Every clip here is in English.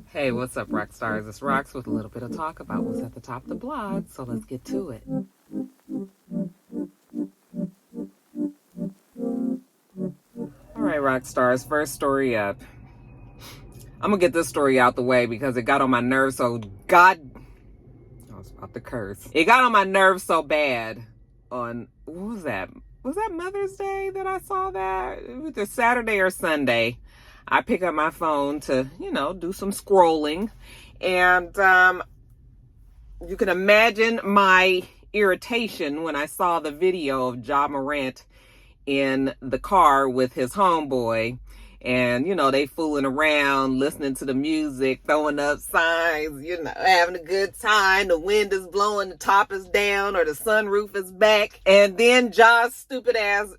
Hey, what's up, Roxstars? It's Rox with a little bit of talk about what's at the top of the blog, so let's get to it. All right, Roxstars, first story up. I'm going to get this story out the way because it got on my nerves so I was about to curse. It got on my nerves so bad on, what was that? Was that Mother's Day that I saw that? It was either Saturday or Sunday. I pick up my phone to, do some scrolling. And you can imagine my irritation when I saw the video of JaMorant in the car with his homeboy. And, they fooling around, listening to the music, throwing up signs, having a good time. The wind is blowing, the top is down, or the sunroof is back. And then Ja's stupid ass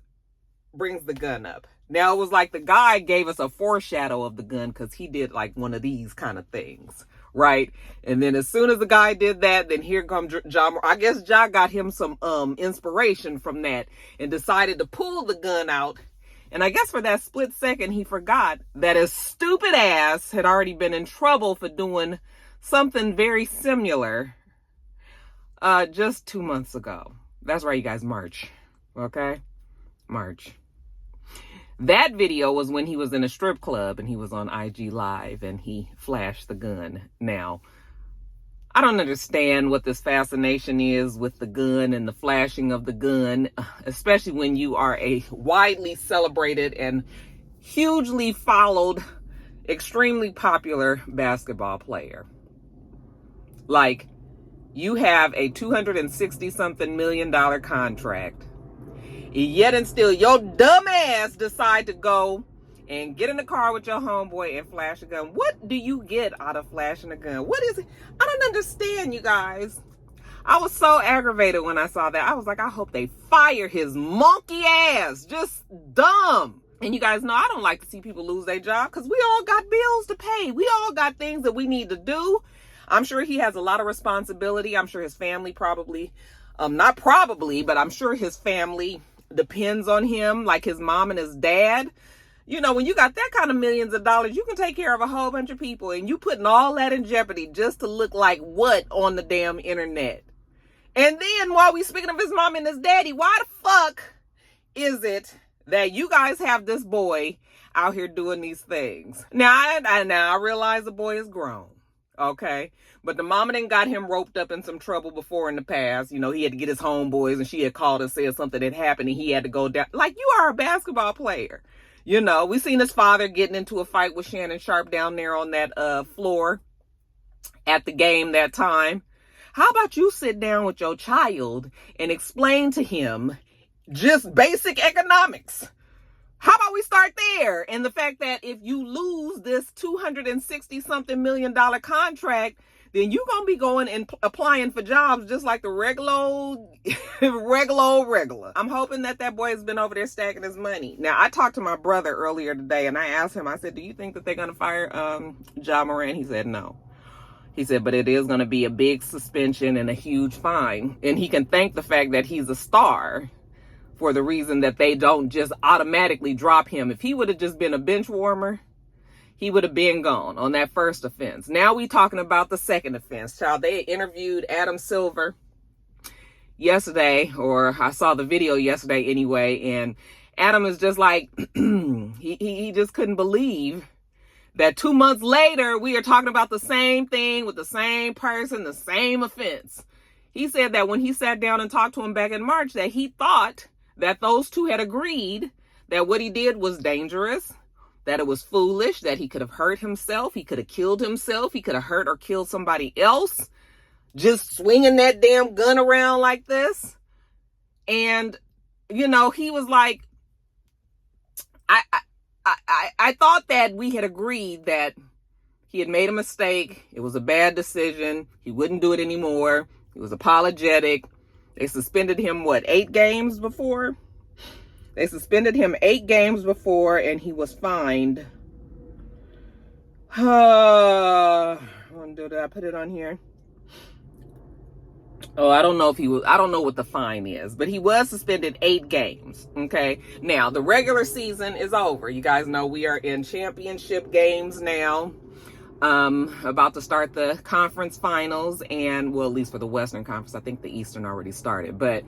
brings the gun up. Now, it was like the guy gave us a foreshadow of the gun because he did like one of these kind of things, right? And then as soon as the guy did that, then here comes Ja. I guess Ja got him some inspiration from that and decided to pull the gun out. And I guess for that split second, he forgot that his stupid ass had already been in trouble for doing something very similar just 2 months ago. That's right, you guys, March. Okay? March. That video was when he was in a strip club and he was on IG Live and he flashed the gun. Now, I don't understand what this fascination is with the gun and the flashing of the gun, especially when you are a widely celebrated and hugely followed, extremely popular basketball player. Like, you have a $260-something million contract. Yet and still, your dumb ass decide to go and get in the car with your homeboy and flash a gun. What do you get out of flashing a gun? What is it? I don't understand, you guys. I was so aggravated when I saw that. I was like, I hope they fire his monkey ass. Just dumb. And you guys know I don't like to see people lose their job because we all got bills to pay. We all got things that we need to do. I'm sure he has a lot of responsibility. I'm sure his family probably, not probably, but I'm sure his family depends on him, like his mom and his dad. When you got that kind of millions of dollars, you can take care of a whole bunch of people, and you putting all that in jeopardy just to look like what on the damn internet? And then while we speaking of his mom and his daddy, why the fuck is it that you guys have this boy out here doing these things? Now I realize the boy is grown, okay? But the mama done got him roped up in some trouble before in the past. He had to get his homeboys, and she had called and said something had happened, and he had to go down. Like, you are a basketball player. We seen his father getting into a fight with Shannon Sharp down there on that floor at the game that time. How about you sit down with your child and explain to him just basic economics? How about we start there? And the fact that if you lose this $260-something million contract, then you're going to be going and applying for jobs just like the regular. I'm hoping that boy has been over there stacking his money. Now, I talked to my brother earlier today, and I asked him, I said, do you think that they're going to fire JaMorant? He said no. He said, but it is going to be a big suspension and a huge fine. And he can thank the fact that he's a star for the reason that they don't just automatically drop him. If he would have just been a bench warmer, he would have been gone on that first offense. Now we talking about the second offense. Child, they interviewed Adam Silver yesterday, or I saw the video yesterday anyway, and Adam is just like, he just couldn't believe that 2 months later, we are talking about the same thing with the same person, the same offense. He said that when he sat down and talked to him back in March, that he thought that those two had agreed that what he did was dangerous, that it was foolish, that he could have hurt himself, he could have killed himself, he could have hurt or killed somebody else, just swinging that damn gun around like this. And, he was like, I thought that we had agreed that he had made a mistake. It was a bad decision. He wouldn't do it anymore. He was apologetic. They suspended him, 8 games before? They suspended him 8 games before, and he was fined. Did I put it on here? Oh, I don't know what the fine is, but he was suspended 8 games. Okay. Now, the regular season is over. You guys know we are in championship games now. about to start the conference finals, and well, at least for the Western Conference. I think the Eastern already started, they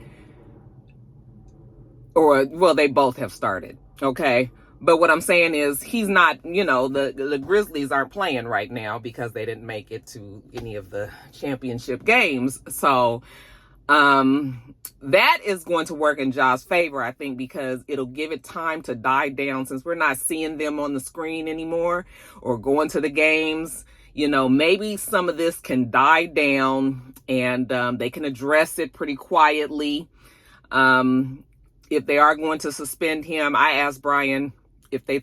both have started. Okay. But what I'm saying is he's not, the Grizzlies aren't playing right now because they didn't make it to any of the championship games. So that is going to work in Ja's favor, I think, because it'll give it time to die down since we're not seeing them on the screen anymore or going to the games. Maybe some of this can die down and they can address it pretty quietly. If they are going to suspend him, I asked Brian if he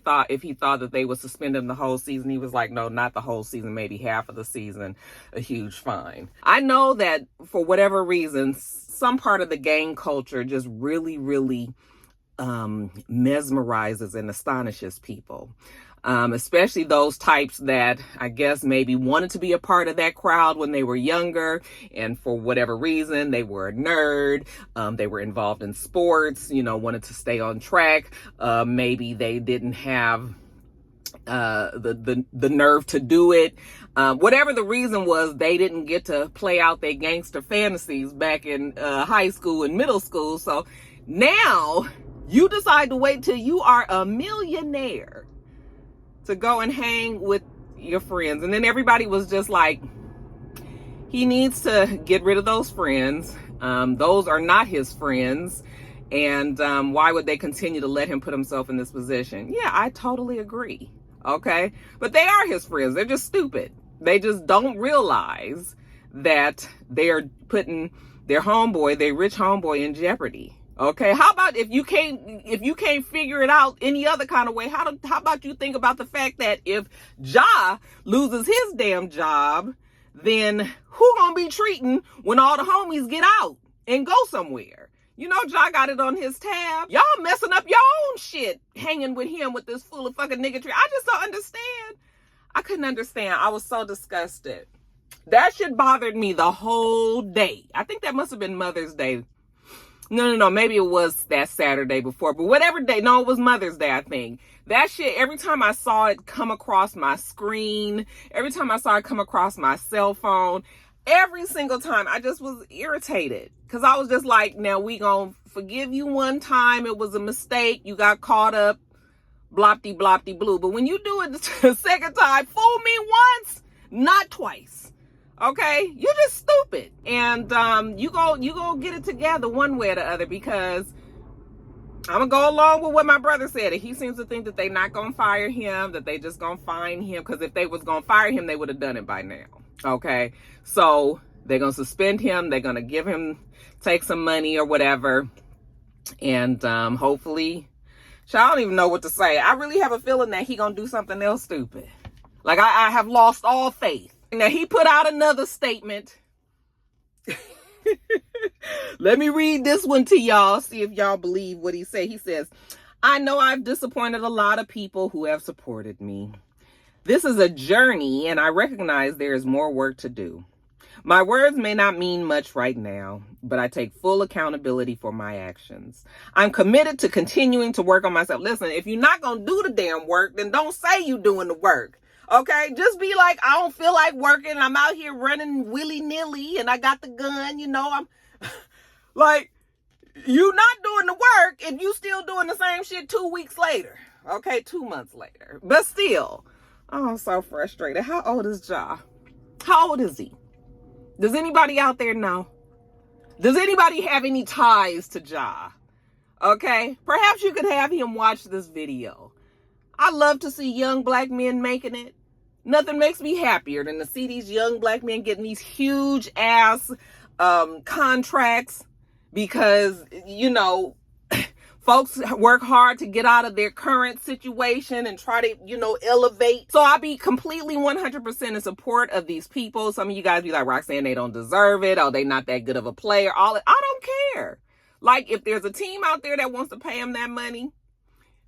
thought that they would suspend him the whole season. He was like, no, not the whole season, maybe half of the season, a huge fine. I know that for whatever reason, some part of the gang culture just really, really mesmerizes and astonishes people. Especially those types that I guess maybe wanted to be a part of that crowd when they were younger, and for whatever reason they were a nerd, they were involved in sports, wanted to stay on track, maybe they didn't have the nerve to do it, whatever the reason was, they didn't get to play out their gangster fantasies back in high school and middle school. So now you decide to wait till you are a millionaire to go and hang with your friends. And then everybody was just like, he needs to get rid of those friends. Those are not his friends. And why would they continue to let him put himself in this position? Yeah, I totally agree. Okay. But they are his friends. They're just stupid. They just don't realize that they're putting their rich homeboy in jeopardy. Okay, how about if you can't figure it out any other kind of way, how about you think about the fact that if Ja loses his damn job, then who gonna be treating when all the homies get out and go somewhere? Ja got it on his tab. Y'all messing up your own shit hanging with him with this full of fucking niggatry. I just don't understand. I couldn't understand. I was so disgusted. That shit bothered me the whole day. I think that must have been Mother's Day. No. Maybe it was that Saturday before, but whatever day. No, it was Mother's Day, I think. That shit, every time I saw it come across my screen, every time I saw it come across my cell phone, every single time I just was irritated. Because I was just like, now we gonna forgive you one time. It was a mistake. You got caught up. Blopty, blopty, blue. But when you do it the second time, fool me once, not twice. Okay, you're just stupid, and you go get it together one way or the other, because I'm gonna go along with what my brother said. He seems to think that they not gonna fire him, that they just gonna fine him, because if they was gonna fire him, they would have done it by now. Okay, so they're gonna suspend him. They're gonna take some money or whatever, and hopefully, I don't even know what to say. I really have a feeling that he gonna do something else stupid. Like I have lost all faith. Now, he put out another statement. Let me read this one to y'all, see if y'all believe what he said. He says, I know I've disappointed a lot of people who have supported me. This is a journey, and I recognize there is more work to do. My words may not mean much right now, but I take full accountability for my actions. I'm committed to continuing to work on myself. Listen, if you're not going to do the damn work, then don't say you're doing the work. Okay, just be like, I don't feel like working. I'm out here running willy-nilly and I got the gun, I'm like, you not doing the work if you still doing the same shit 2 weeks later. Okay, 2 months later. But still, I'm so frustrated. How old is Ja? How old is he? Does anybody out there know? Does anybody have any ties to Ja? Okay, perhaps you could have him watch this video. I love to see young black men making it. Nothing makes me happier than to see these young black men getting these huge ass contracts because, folks work hard to get out of their current situation and try to, elevate. So I be completely 100% in support of these people. Some of you guys be like, Roxanne, they don't deserve it. Oh, they not that good of a player. I don't care. Like, if there's a team out there that wants to pay them that money,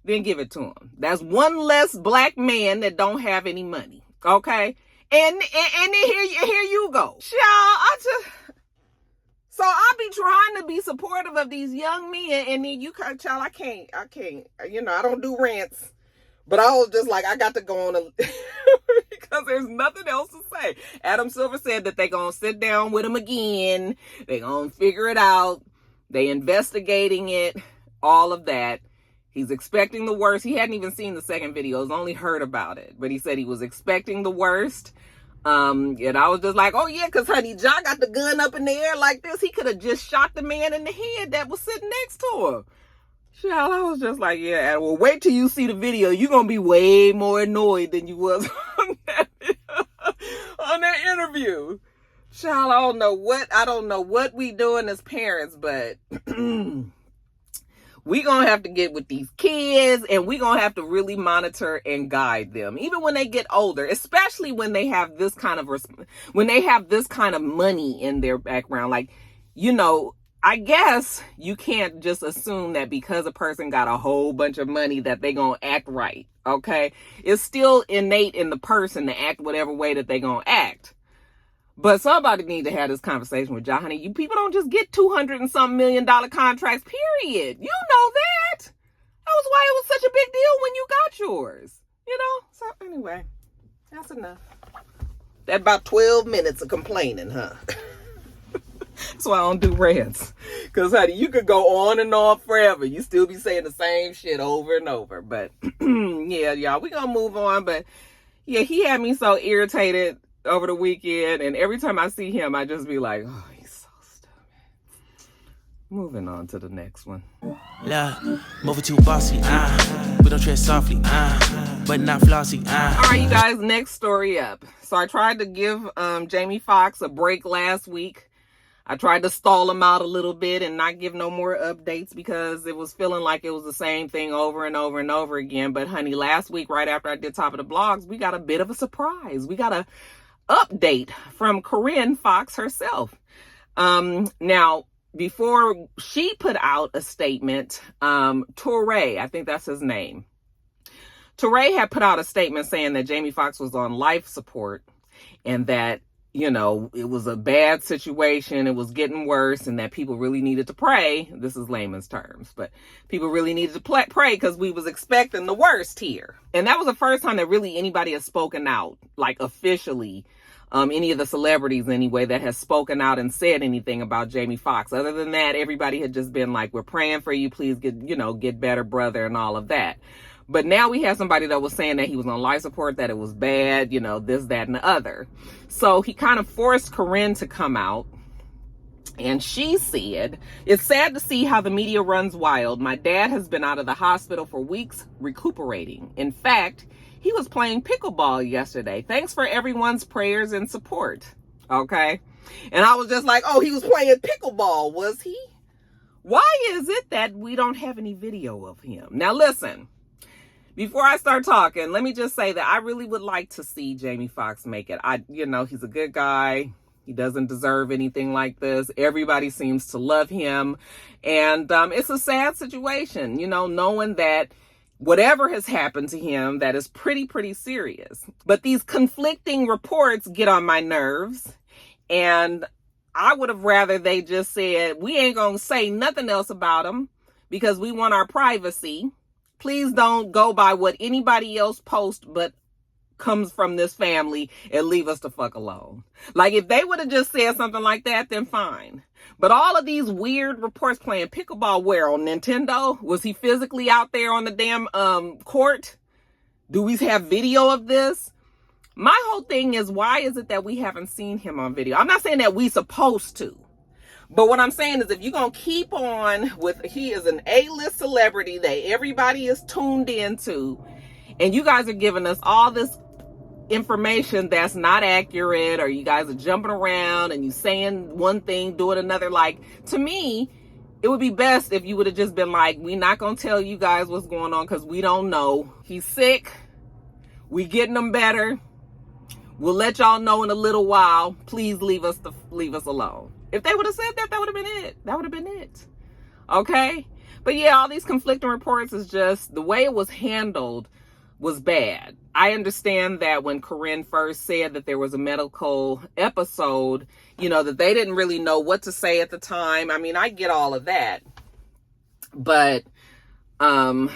then give it to them. That's one less black man that don't have any money. Okay? And then here you go. So I be trying to be supportive of these young men, and then I can't, I don't do rants, but I was just like, I got to go on because because there's nothing else to say. Adam Silver said that they're going to sit down with him again. They're going to figure it out. They investigating it, all of that. He's expecting the worst. He hadn't even seen the second video. He's only heard about it. But he said he was expecting the worst. And I was just like, oh yeah, because honey, Ja got the gun up in the air like this. He could have just shot the man in the head that was sitting next to him. Child, I was just like, yeah, well, wait till you see the video. You're going to be way more annoyed than you was on that interview. Child, I don't know what we doing as parents, but we going to have to get with these kids, and we going to have to really monitor and guide them, even when they get older, especially when they have this kind of money in their background. Like, you know, I guess you can't just assume that because a person got a whole bunch of money that they going to act right, okay? It's still innate in the person to act whatever way that they going to act. But somebody need to have this conversation with Ja, honey. You people don't just get $200 and something million contracts, period. You know that. That was why it was such a big deal when you got yours. You know? So anyway, that's enough. That about 12 minutes of complaining, huh? That's why I don't do rants. Because, honey, you could go on and on forever. You still be saying the same shit over and over. But, yeah, y'all, we going to move on. But, yeah, he had me so irritated over the weekend, and every time I see him, I just be like, oh, he's so stupid. Moving on to the next one. Love, moving too bossy, we don't tread softly, but not flossy, All right, you guys, next story up. So I tried to give Jamie Foxx a break last week. I tried to stall him out a little bit and not give no more updates because it was feeling like it was the same thing over and over and over again. But honey, last week, right after I did Top of the Blogs, we got a bit of a surprise. We got a update from Corinne Foxx herself. Now, before she put out a statement, Touré, I think that's his name. Touré had put out a statement saying that Jamie Foxx was on life support and that, you know, it was a bad situation. It was getting worse and that people really needed to pray. This is layman's terms, but people really needed to pray because we was expecting the worst here. And that was the first time that really anybody has spoken out, like officially, any of the celebrities anyway, that has spoken out and said anything about Jamie Foxx. Other than that, everybody had just been like, we're praying for you. Please get better, brother, and all of that. But now we have somebody that was saying that he was on life support, that it was bad, this, that, and the other. So he kind of forced Corinne to come out. And she said, it's sad to see how the media runs wild. My dad has been out of the hospital for weeks recuperating. In fact, he was playing pickleball yesterday. Thanks for everyone's prayers and support. Okay. And I was just like, oh, he was playing pickleball, was he? Why is it that we don't have any video of him? Now, listen. Before I start talking, let me just say that I really would like to see Jamie Foxx make it. He's a good guy. He doesn't deserve anything like this. Everybody seems to love him. And it's a sad situation, knowing that whatever has happened to him, that is pretty serious. But these conflicting reports get on my nerves. And I would have rather they just said, we ain't going to say nothing else about him because we want our privacy. Please don't go by what anybody else posts but comes from this family and leave us the fuck alone. Like, if they would have just said something like that, then fine. But all of these weird reports, playing pickleball where? On Nintendo? Was he physically out there on the damn court? Do we have video of this? My whole thing is, why is it that we haven't seen him on video? I'm not saying that we supposed to. But what I'm saying is, if you're going to keep on with, he is an A-list celebrity that everybody is tuned into, and you guys are giving us all this information that's not accurate, or you guys are jumping around and you saying one thing, doing another. Like, to me, it would be best if you would have just been like, we're not going to tell you guys what's going on because we don't know. He's sick. We getting him better. We'll let y'all know in a little while. Please leave us alone. If they would have said that, that would have been it. That would have been it. Okay? But yeah, all these conflicting reports is just, the way it was handled was bad. I understand that when Corinne first said that there was a medical episode, that they didn't really know what to say at the time. I mean, I get all of that. But other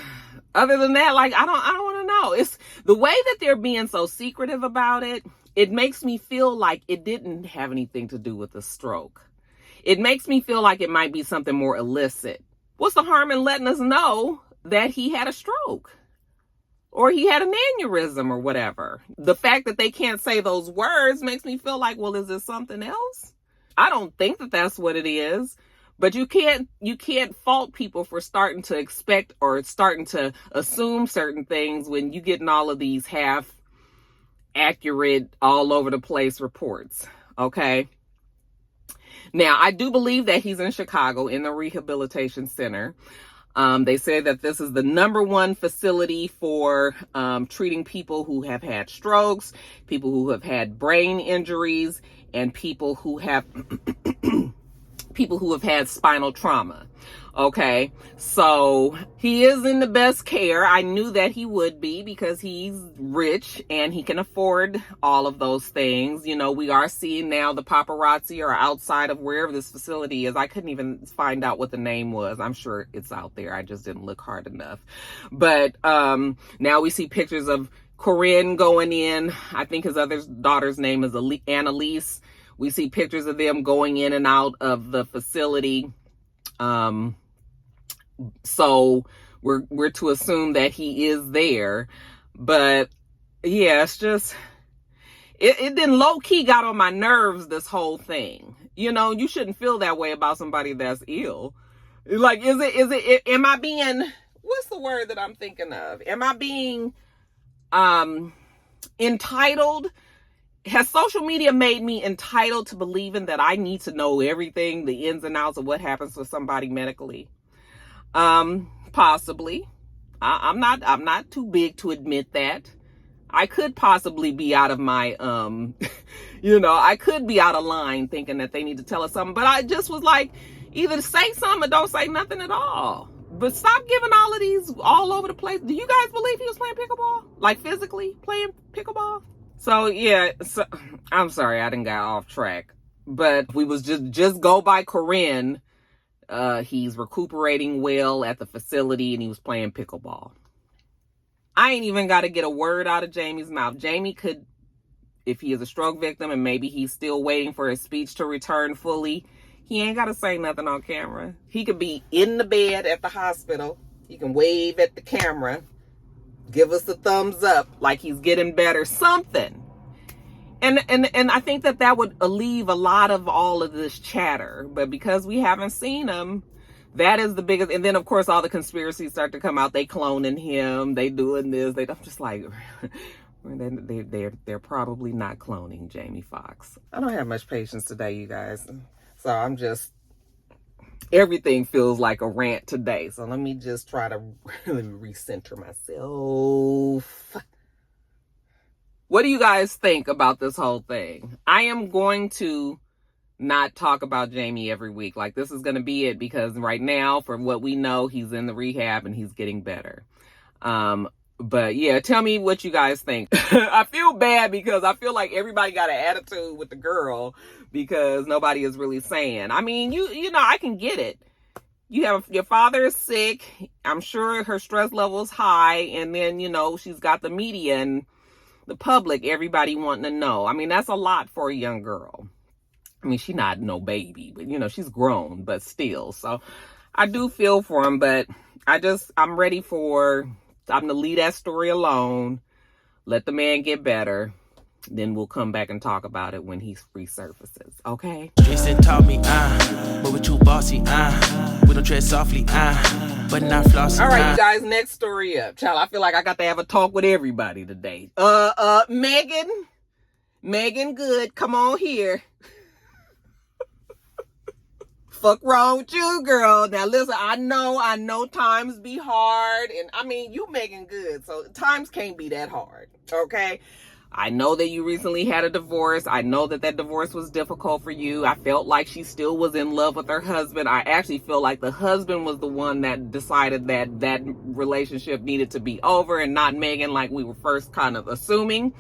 than that, like, I don't want to know. It's the way that they're being so secretive about it. It makes me feel like it didn't have anything to do with the stroke. It makes me feel like it might be something more illicit. What's the harm in letting us know that he had a stroke or he had an aneurysm or whatever? The fact that they can't say those words makes me feel like, well, is this something else? I don't think that that's what it is. But you can't fault people for starting to expect or starting to assume certain things when you getting all of these half accurate, all over the place reports. Okay. Now, I do believe that he's in Chicago in the rehabilitation center. They say that this is the #1 facility for treating people who have had strokes, people who have had brain injuries, and people who have had spinal trauma. Okay, so he is in the best care. I knew that he would be because he's rich and he can afford all of those things. You know, we are seeing now the paparazzi are outside of wherever this facility is. I couldn't even find out what the name was. I'm sure it's out there. I just didn't look hard enough. But now we see pictures of Corinne going in. I think his other daughter's name is Annalise. We see pictures of them going in and out of the facility. So we're to assume that he is there. But yeah, it's just, it then low key got on my nerves, this whole thing. You know, you shouldn't feel that way about somebody that's ill. Like, am I being, what's the word that I'm thinking of? Am I being, entitled? Has social media made me entitled to believing that I need to know everything, the ins and outs of what happens with somebody medically? Possibly. I'm not too big to admit that. I could possibly be out of my, I could be out of line thinking that they need to tell us something, but I just was like, either say something or don't say nothing at all. But stop giving all of these all over the place. Do you guys believe he was playing pickleball? Like physically playing pickleball? So yeah, I'm sorry, I didn't got off track. But we was just go by Corinne. He's recuperating well at the facility and he was playing pickleball. I ain't even got to get a word out of Jamie's mouth. Jamie could, if he is a stroke victim and maybe he's still waiting for his speech to return fully, he ain't got to say nothing on camera. He could be in the bed at the hospital. He can wave at the camera, give us the thumbs up like he's getting better, something. And I think that would alleviate a lot of all of this chatter. But because we haven't seen him, that is the biggest. And then, of course, all the conspiracies start to come out. They cloning him. They doing this. I'm just like, they're probably not cloning Jamie Foxx. I don't have much patience today, you guys. So I'm just, everything feels like a rant today. So let me just try to really recenter myself. What do you guys think about this whole thing? I am going to not talk about Jamie every week. Like, this is going to be it because right now, from what we know, he's in the rehab and he's getting better. But yeah, tell me what you guys think. I feel bad because I feel like everybody got an attitude with the girl because nobody is really saying. I mean, you know, I can get it. Your father is sick. I'm sure her stress level is high. And then, you know, she's got the media and the public, everybody wanting to know. I mean, that's a lot for a young girl. I mean, she's not no baby, but, you know, she's grown, but still. So I do feel for him, but I'm ready for, I'm going to leave that story alone. Let the man get better. Then we'll come back and talk about it when he resurfaces. Okay? Streets taught me, but we're too bossy, we don't tread softly, but not flossy. All right, you guys, next story up. Child, I feel like I got to have a talk with everybody today. Megan Good, come on here. Fuck wrong with you, girl. Now listen, I know times be hard, and I mean, you Megan Good, so times can't be that hard, okay? I know that you recently had a divorce. I know that divorce was difficult for you. I felt like she still was in love with her husband. I actually feel like the husband was the one that decided that relationship needed to be over and not Megan, like we were first kind of assuming.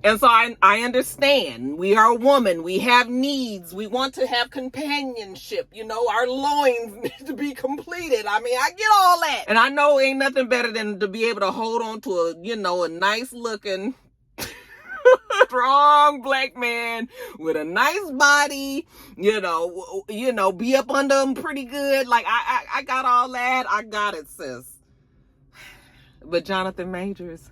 And so I understand. We are a woman. We have needs. We want to have companionship. You know, our loins need to be completed. I mean, I get all that. And I know ain't nothing better than to be able to hold on to a nice looking, strong black man with a nice body, be up under him pretty good. Like, I got all that. I got it, sis. But Jonathan Majors,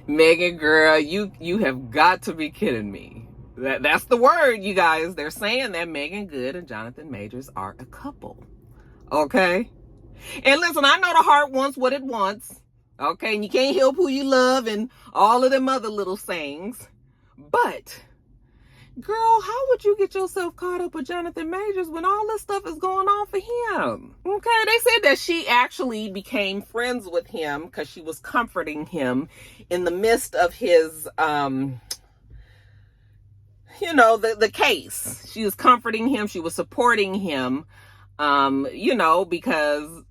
Megan, girl, you have got to be kidding me. That's the word, you guys. They're saying that Megan Good and Jonathan Majors are a couple. Okay? And listen, I know the heart wants what it wants. Okay? And you can't help who you love and all of them other little sayings. But, girl, how would you get yourself caught up with Jonathan Majors when all this stuff is going on for him? Okay, they said that she actually became friends with him because she was comforting him in the midst of his, the case. She was comforting him. She was supporting him, because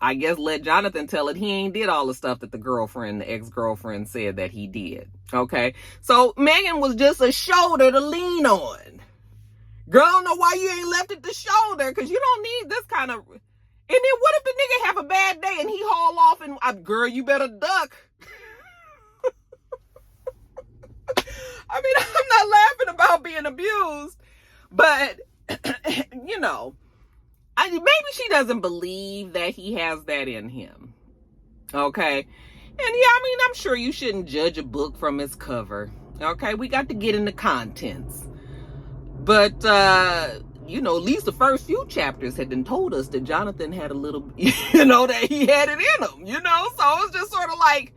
I guess let Jonathan tell it. He ain't did all the stuff that the ex-girlfriend said that he did. Okay. So Megan was just a shoulder to lean on. Girl, I don't know why you ain't left it the shoulder, because you don't need this kind of. And then what if the nigga have a bad day and he haul off and, girl, you better duck. I mean, I'm not laughing about being abused, but, maybe she doesn't believe that he has that in him. Okay. And yeah, I mean, I'm sure you shouldn't judge a book from its cover. Okay. We got to get into contents. But, at least the first few chapters had been told us that Jonathan had a little, that he had it in him, So it's just sort of like,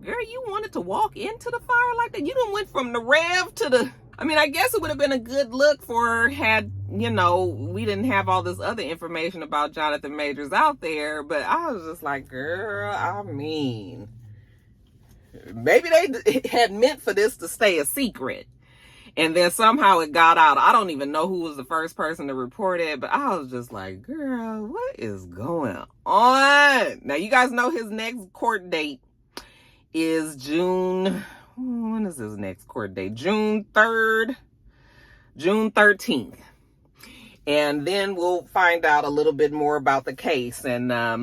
girl, you wanted to walk into the fire like that? You done went from the Rev to the... I mean, I guess it would have been a good look for her had, we didn't have all this other information about Jonathan Majors out there. But I was just like, girl, I mean, maybe they had meant for this to stay a secret. And then somehow it got out. I don't even know who was the first person to report it. But I was just like, girl, what is going on? Now, you guys know his next court date is June... When is his next court date? June 3rd, June 13th. And then we'll find out a little bit more about the case. And I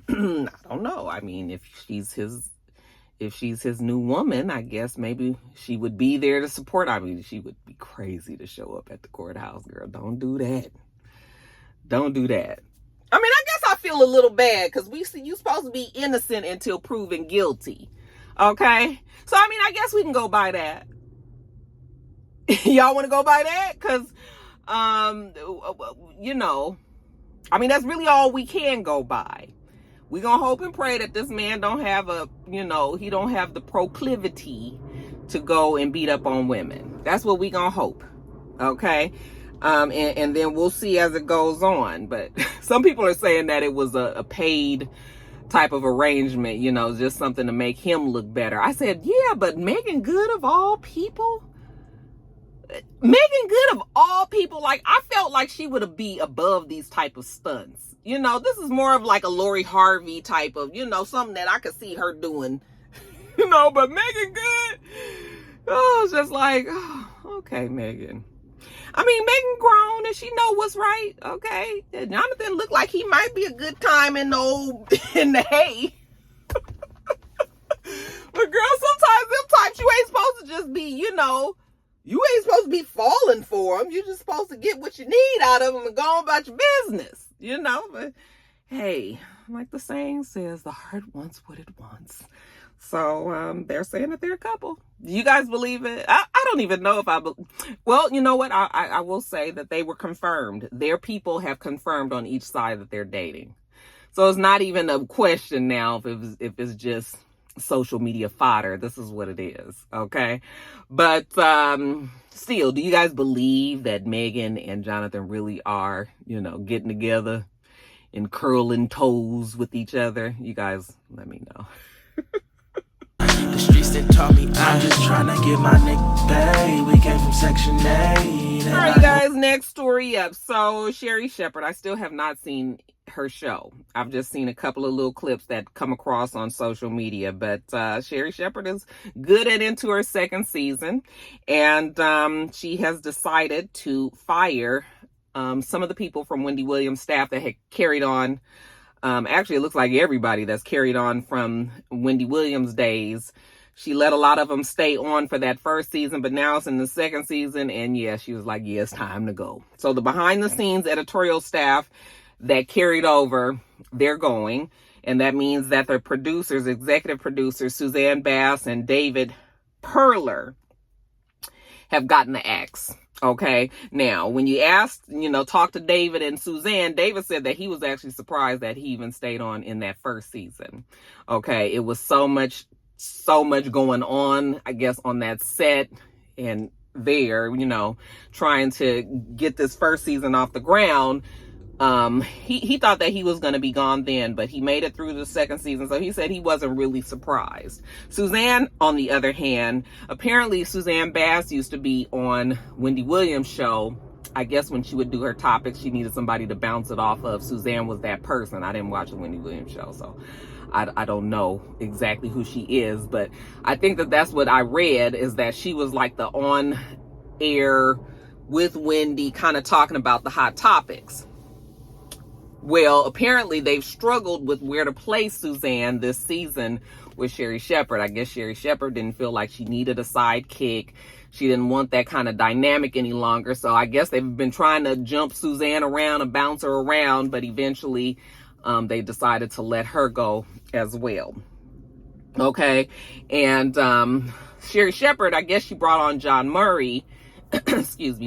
don't know. I mean, if she's his new woman, I guess maybe she would be there to support. I mean, she would be crazy to show up at the courthouse, girl. Don't do that. Don't do that. I mean, I guess I feel a little bad because you're supposed to be innocent until proven guilty. Okay. So, I mean, I guess we can go by that. Y'all want to go by that? Because, I mean, that's really all we can go by. We're going to hope and pray that this man don't have he don't have the proclivity to go and beat up on women. That's what we going to hope. Okay. And then we'll see as it goes on. But some people are saying that it was a paid type of arrangement, just something to make him look better. I said, yeah, but Megan Good of all people, like, I felt like she would be above these type of stunts. This is more of like a Lori Harvey type of, something that I could see her doing, but Megan Good, it's just like, oh, okay, Megan. I mean, Megan grown and she know what's right, okay? Jonathan looked like he might be a good time in the hay. But girl, sometimes them types, you ain't supposed to just be, you ain't supposed to be falling for them. You're just supposed to get what you need out of them and go on about your business, But hey, like the saying says, the heart wants what it wants. So they're saying that they're a couple. Do you guys believe it? I don't even know if well, you know what? I will say that they were confirmed. Their people have confirmed on each side that they're dating. So it's not even a question now if it's just social media fodder. This is what it is. Okay. But still, do you guys believe that Megan and Jonathan really are, getting together and curling toes with each other? You guys let me know. The streets that taught me I'm just trying to get my nigga paid. We came from Section 8. All right, you guys, next story up. So Sherri Shepherd, I still have not seen her show. I've just seen a couple of little clips that come across on social media, but Sherri Shepherd is good and into her second season, and she has decided to fire some of the people from Wendy Williams' staff that had carried on. Actually, it looks like everybody that's carried on from Wendy Williams' days. She let a lot of them stay on for that first season, but now it's in the second season, and yeah, she was like, yeah, it's time to go. So the behind-the-scenes editorial staff that carried over, they're going, and that means that the producers, executive producers, Suzanne Bass and David Perler, have gotten the axe. Okay. Now, when you asked, talk to David and Suzanne, David said that he was actually surprised that he even stayed on in that first season. Okay. It was so much going on, I guess, on that set and there, trying to get this first season off the ground. He thought that he was going to be gone then, but he made it through the second season. So he said he wasn't really surprised. Suzanne, on the other hand, apparently Suzanne Bass used to be on Wendy Williams' show. I guess when she would do her topics, she needed somebody to bounce it off of. Suzanne was that person. I didn't watch the Wendy Williams show, so I don't know exactly who she is, but I think that that's what I read, is that she was like the on air with Wendy, kind of talking about the hot topics. Well, apparently they've struggled with where to place Suzanne this season with Sherri Shepherd. I guess Sherri Shepherd didn't feel like she needed a sidekick. She didn't want that kind of dynamic any longer. So I guess they've been trying to jump Suzanne around and bounce her around, but eventually they decided to let her go as well. Okay. And Sherri Shepherd, I guess she brought on John Murray,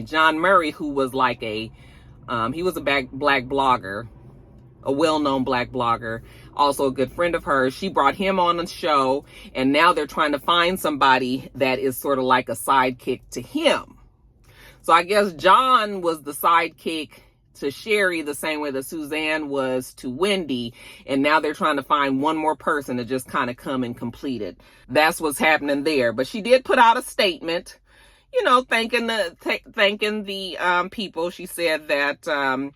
John Murray, who was like he was a black blogger, a well-known black blogger, also a good friend of hers. She brought him on the show, and now they're trying to find somebody that is sort of like a sidekick to him. So I guess John was the sidekick to Sherri the same way that Suzanne was to Wendy, and now they're trying to find one more person to just kind of come and complete it. That's what's happening there. But she did put out a statement, thanking the people. She said that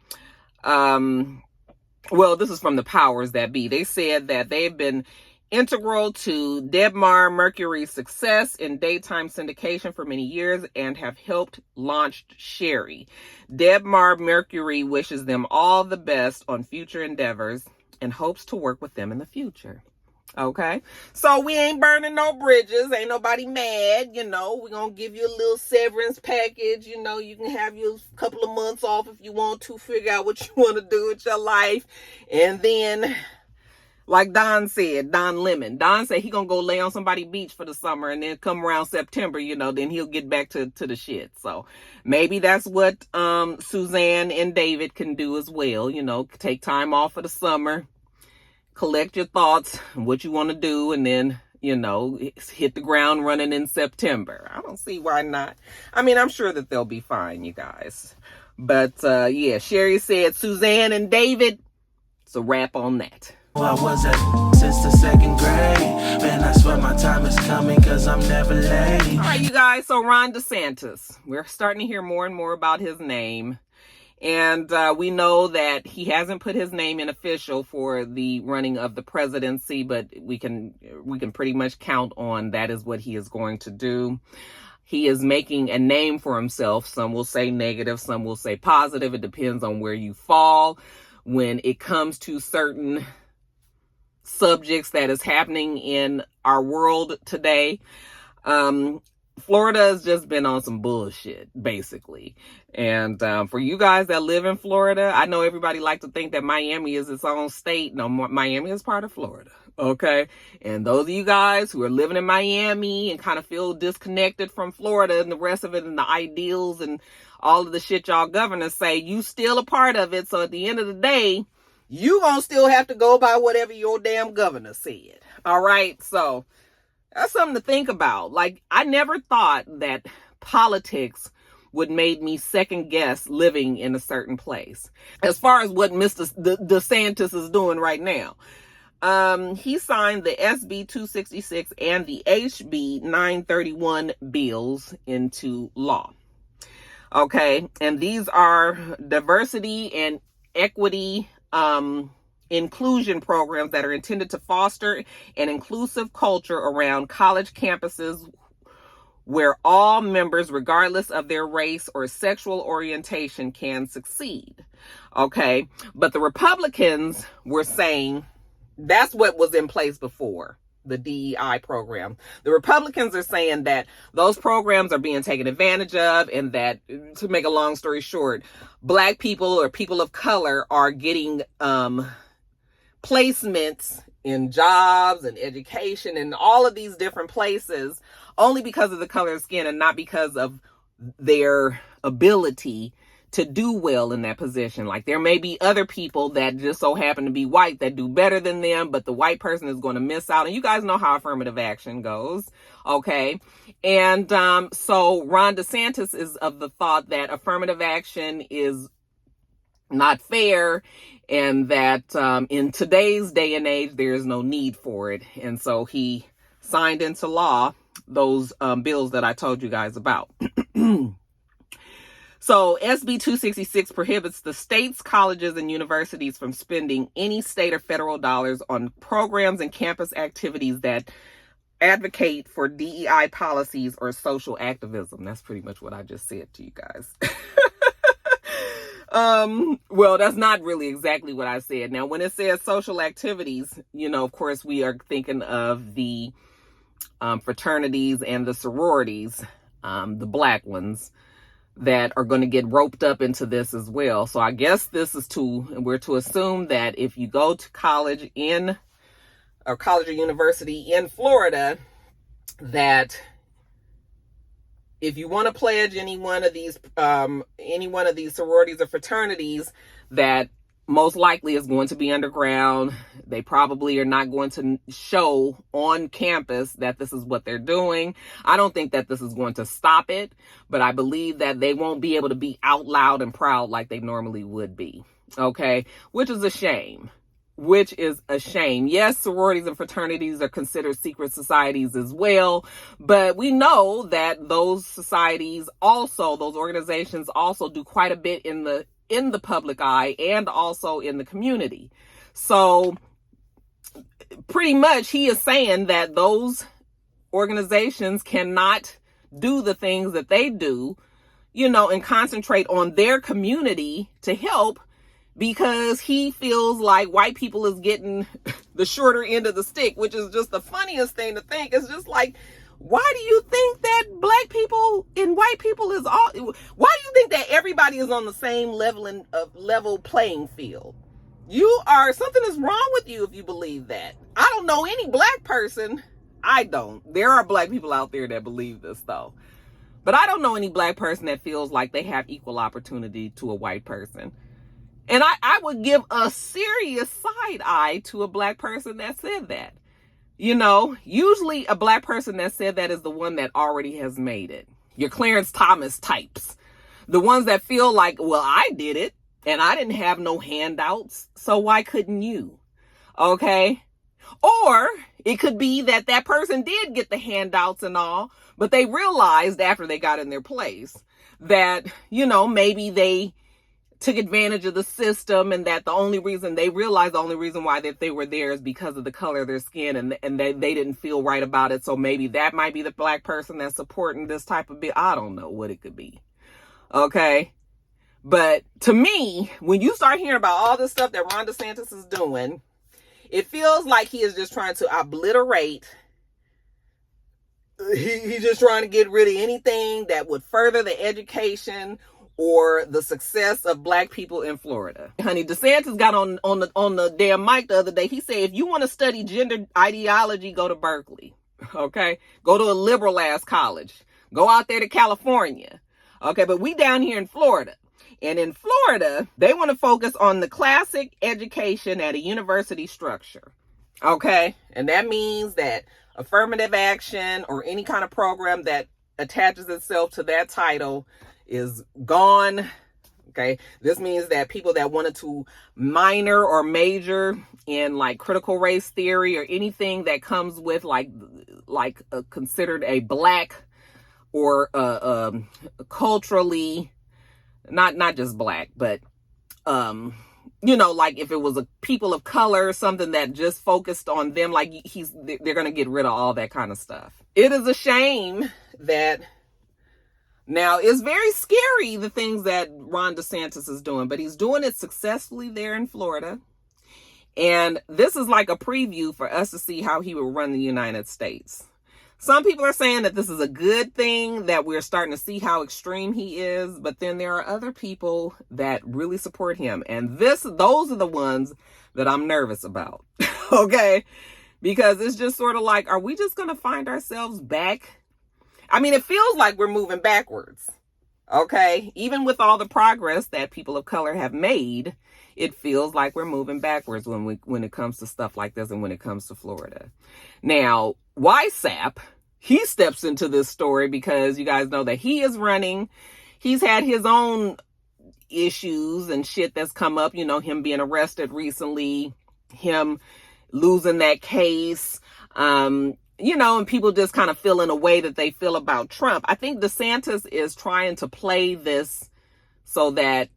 well, this is from the powers that be. They said that they've been integral to Debmar Mercury's success in daytime syndication for many years and have helped launch Sherri. Debmar Mercury wishes them all the best on future endeavors and hopes to work with them in the future. Okay, so we ain't burning no bridges. Ain't nobody mad. We're gonna give you a little severance package. You can have your couple of months off if you want to, figure out what you want to do with your life. And then, like Don Lemon said he gonna go lay on somebody's beach for the summer, and then come around September, then he'll get back to the shit. So maybe that's what Suzanne and David can do as well. Take time off for the summer, collect your thoughts, what you want to do, and then, hit the ground running in September. I don't see why not. I mean, I'm sure that they'll be fine, you guys. But, yeah, Sherri said Suzanne and David. It's a wrap on that. I was at since the second grade. Man, I swear my time is coming because I'm never late. All right, you guys. So RonDeSantis, we're starting to hear more and more about his name. And we know that he hasn't put his name in official for the running of the presidency, but we can pretty much count on that is what he is going to do. He is making a name for himself. Some will say negative, some will say positive. It depends on where you fall when it comes to certain subjects that is happening in our world today. Florida has just been on some bullshit, basically. And for you guys that live in Florida, I know everybody like to think that Miami is its own state. No, Miami is part of Florida, okay? And those of you guys who are living in Miami and kind of feel disconnected from Florida and the rest of it and the ideals and all of the shit y'all governors say, you still a part of it. So at the end of the day, you gonna still have to go by whatever your damn governor said, all right? So that's something to think about. Like, I never thought that politics would make me second guess living in a certain place. As far as what Mr. DeSantis is doing right now. He signed the SB 266 and the HB 931 bills into law. Okay. And these are diversity and equity inclusion programs that are intended to foster an inclusive culture around college campuses where all members, regardless of their race or sexual orientation, can succeed. Okay, but the Republicans were saying that's what was in place before, the DEI program. The Republicans are saying that those programs are being taken advantage of, and that, to make a long story short, Black people or people of color are getting placements in jobs and education and all of these different places only because of the color of skin and not because of their ability to do well in that position. Like, there may be other people that just so happen to be white that do better than them, but the white person is going to miss out. And you guys know how affirmative action goes. Okay. And so RonDeSantis is of the thought that affirmative action is not fair, and that in today's day and age, there is no need for it. And so he signed into law those bills that I told you guys about. So SB 266 prohibits the states, colleges, and universities from spending any state or federal dollars on programs and campus activities that advocate for DEI policies or social activism. That's pretty much what I just said to you guys. Well, that's not really exactly what I said. Now, when it says social activities, you know, of course, we are thinking of the fraternities and the sororities, the Black ones, that are going to get roped up into this as well. So I guess we're to assume that if you go to college or university in Florida, that if you want to pledge any one of these sororities or fraternities, that most likely is going to be underground. They probably are not going to show on campus that this is what they're doing. I don't think that this is going to stop it, but I believe that they won't be able to be out loud and proud like they normally would be. Okay, which is a shame. Yes, sororities and fraternities are considered secret societies as well, but we know that those organizations also do quite a bit in the public eye and also in the community. So pretty much he is saying that those organizations cannot do the things that they do, you know, and concentrate on their community to help, because he feels like white people is getting the shorter end of the stick, which is just the funniest thing to think. It's just like, why do you think that Black people and white people is all, why do you think that everybody is on the same level playing field? Something is wrong with you if you believe that. I don't know any Black person. I don't. There are Black people out there that believe this though. But I don't know any Black person that feels like they have equal opportunity to a white person. And I would give a serious side eye to a Black person that said that. You know, usually a Black person that said that is the one that already has made it. Your Clarence Thomas types. The ones that feel like, well, I did it and I didn't have no handouts, so why couldn't you? Okay? Or it could be that that person did get the handouts and all, but they realized after they got in their place that, you know, maybe they took advantage of the system, and that the only reason why that they were there is because of the color of their skin, and they didn't feel right about it. So maybe that might be the Black person that's supporting this type of I don't know what it could be. Okay. But to me, when you start hearing about all this stuff that RonDeSantis is doing, it feels like he is just trying to obliterate. He's just trying to get rid of anything that would further the education or the success of Black people in Florida. Honey, DeSantis got on the damn mic the other day. He said, if you want to study gender ideology, go to Berkeley. Okay? Go to a liberal ass college. Go out there to California. Okay, but we down here in Florida. And in Florida, they want to focus on the classic education at a university structure. Okay? And that means that affirmative action or any kind of program that attaches itself to that title is gone. Okay, this means that people that wanted to minor or major in like critical race theory or anything that comes with considered a Black or culturally not just Black, but you know, like if it was a people of color, something that just focused on them, like they're going to get rid of all that kind of stuff. It is a shame that now it's very scary, the things that Ron DeSantis is doing, but he's doing it successfully there in Florida. And this is like a preview for us to see how he will run the United States. Some people are saying that this is a good thing, that we're starting to see how extreme he is. But then there are other people that really support him. And those are the ones that I'm nervous about. Okay? Because it's just sort of like, are we just going to find ourselves back? I mean, it feels like we're moving backwards. Okay? Even with all the progress that people of color have made, it feels like we're moving backwards when it comes to stuff like this and when it comes to Florida. Now, YSAP, he steps into this story because you guys know that he is running. He's had his own issues and shit that's come up, you know, him being arrested recently, him losing that case, you know, and people just kind of feeling a way that they feel about Trump. I think DeSantis is trying to play this so that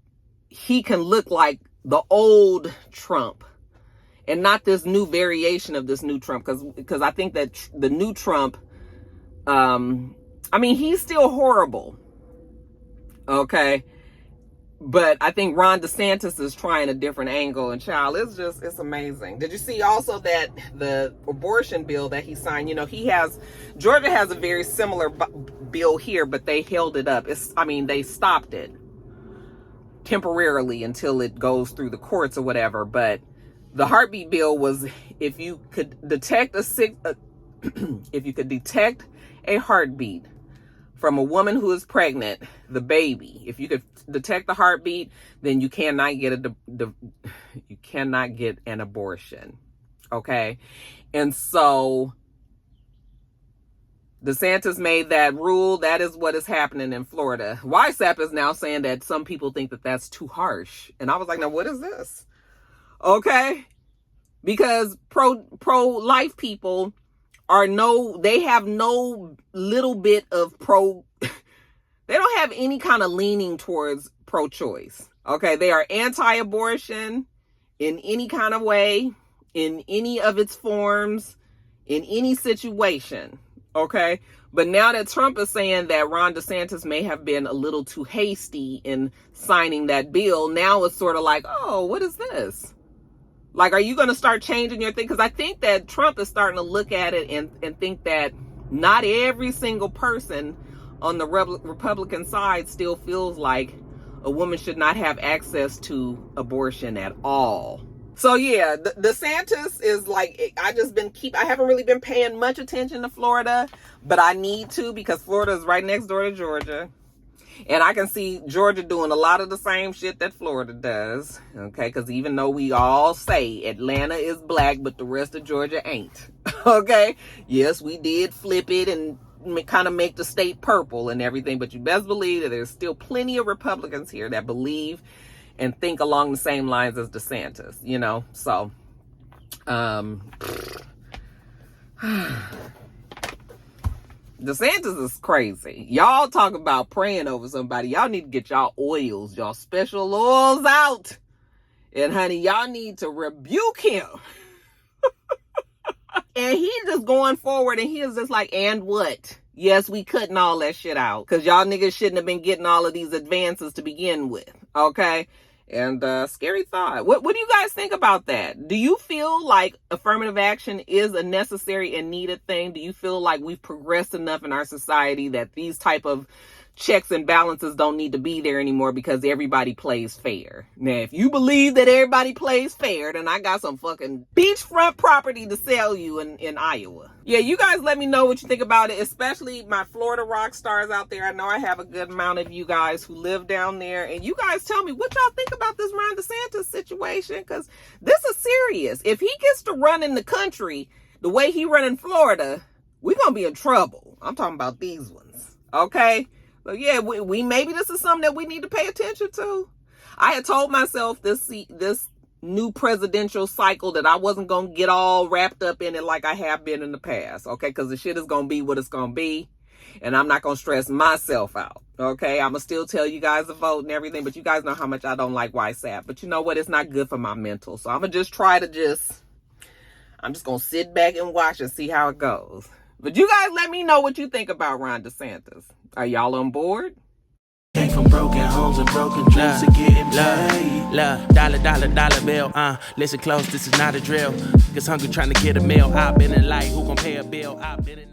he can look like the old Trump and not this new variation of this new Trump. Because I think that the new Trump, I mean, he's still horrible. Okay. But I think Ron DeSantis is trying a different angle. And child, it's amazing. Did you see also that the abortion bill that he signed, you know, Georgia has a very similar bill here, but they held it up. They stopped it temporarily until it goes through the courts or whatever. But the heartbeat bill was, if you could detect a heartbeat from a woman who is pregnant, the baby, if you could detect the heartbeat, then you cannot get an abortion. Okay. And so DeSantis made that rule. That is what is happening in Florida. YSAP is now saying that some people think that that's too harsh. And I was like, now what is this? Okay. Because pro-life people they have no little bit of they don't have any kind of leaning towards pro-choice. Okay. They are anti-abortion in any kind of way, in any of its forms, in any situation. Okay. But now that Trump is saying that Ron DeSantis may have been a little too hasty in signing that bill, now it's sort of like, oh, what is this? Like, are you going to start changing your thing? Because I think that Trump is starting to look at it and think that not every single person on the Republican side still feels like a woman should not have access to abortion at all. So yeah, DeSantis is like, I haven't really been paying much attention to Florida, but I need to, because Florida is right next door to Georgia. And I can see Georgia doing a lot of the same shit that Florida does. Okay, because even though we all say Atlanta is black, but the rest of Georgia ain't. Okay, yes, we did flip it and kind of make the state purple and everything, but you best believe that there's still plenty of Republicans here that believe and think along the same lines as DeSantis, you know? So, DeSantis is crazy. Y'all talk about praying over somebody. Y'all need to get y'all oils, y'all special oils out. And honey, y'all need to rebuke him. And he's just going forward and he is just like, and what? Yes, we cutting all that shit out. Because y'all niggas shouldn't have been getting all of these advances to begin with. Okay? And scary thought. What do you guys think about that? Do you feel like affirmative action is a necessary and needed thing? Do you feel like we've progressed enough in our society that these type of checks and balances don't need to be there anymore because everybody plays fair? Now, if you believe that everybody plays fair, then I got some fucking beachfront property to sell you in Iowa. Yeah, you guys let me know what you think about it, especially my Florida rock stars out there. I know I have a good amount of you guys who live down there, and you guys tell me what y'all think about this Ron DeSantis situation, because this is serious. If he gets to run in the country the way he run in Florida, we're going to be in trouble. I'm talking about these ones, okay? So yeah, we maybe this is something that we need to pay attention to. I had told myself this new presidential cycle that I wasn't going to get all wrapped up in it like I have been in the past, okay? Because the shit is going to be what it's going to be. And I'm not going to stress myself out. Okay, I'm going to still tell you guys to vote and everything, but you guys know how much I don't like WhatsApp. But you know what? It's not good for my mental. So I'm going to just try to I'm just going to sit back and watch and see how it goes. But you guys let me know what you think about RonDeSantis. Are y'all on board? Came from broken homes and broken dreams to getting paid. Dollar bill. Listen close, this is not a drill. Cause hungry trying to get a meal. I've been in life, who gon' pay a bill? I've been in